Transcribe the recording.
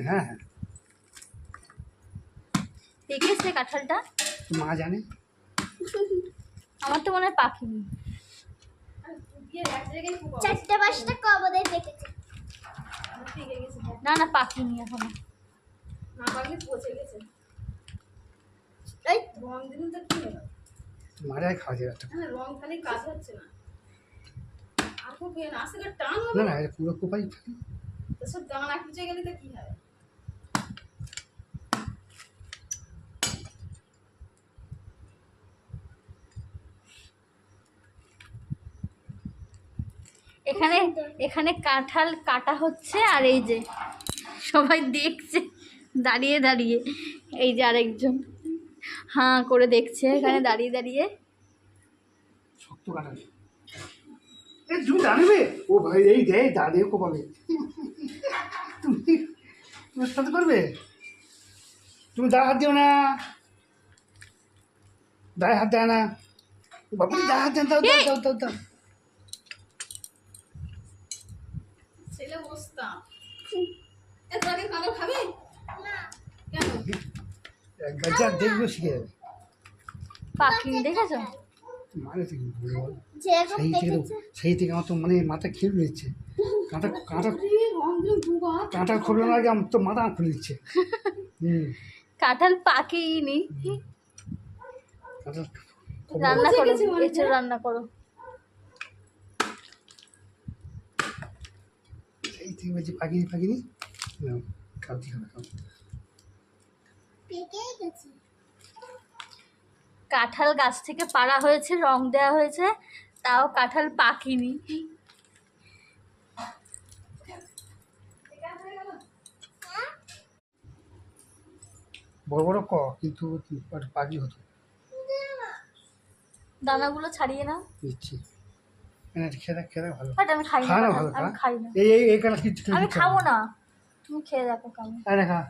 হ্যাঁ হ্যাঁ, পেকেছে কাঁঠালটা? মা জানে। আমার তো মনে হয় পাখিনি। 4-5টা কবদে পেকেছে। না না পাখিনি এখনো। না পারলে পচে গেছে। এই রং দিন তো কি হলো? মারে খাওয়া যাবে একটা। হ্যাঁ, রং খালি কাজ হচ্ছে না। আর খুব আস্তে করে টান হবে না না। না, এটা পুরো কোপাই। তো সব দানা কুচে গেলে তো কি হয়? এখানে এখানে কাঁঠাল কাটা হচ্ছে আর এই যে সবাই দেখছে দাঁড়িয়ে দাঁড়িয়ে। এই যে আরেকজন হাঁ করে দেখছে এখানে দাঁড়িয়ে দাঁড়িয়ে। শক্ত কাটা। তুমি জানবে ও ভাই, এই দেয় দাঁড়িয়ে কোপাবে। তুমি তোমার সাথে করবে? তুমি দাঁড়া হাত দিও না, দাঁড়ায় হাত দেয় না বাবু, দাঁড়া হাত দেন। দাও দাও দাও দাও দাও। ছেলে বসতাম। এত আগে কালো খাবে? না কেন? এক গাছ দেখবে শিখে যাবে। পাখিনি দেখেছো? মানে থেকে যেরকম সেই থেকে দেখেছে সেই থেকে আমার তো মানে মাথা খেয়ে নিচ্ছে। কাঁটা কাঁটা রং দিন দুগা। কাঁটা খুলবে না আগে আমার তো মাথা খুলে দিচ্ছে। কাঁঠাল পাকিনি। কাঁটা রান্না করো, গেছে মনে হয়। এঁচড় রান্না করো। সেই থেকে বলছি পাখিনি পাখিনি। খাওয়াতে খাবে খাও। পেকে গেছে। কাঁঠাল গাছ থেকে পাড়া হয়েছে, রং দেওয়া হয়েছে, তাও কাঁঠাল পাকিনি। বড় বড় কিন্তু পাখি হতো। দানাগুলো ছাড়িয়ে নাও। দিচ্ছি খেয়ে খেয়ে ভালো। বাট আমি খাই না, খা না কাঁঠাল। ভালো, খা। আমি খাই না, এই এই এই কালা কিছু আমি খাবো না। তুমি খেয়ে দেখো কেমন। খা।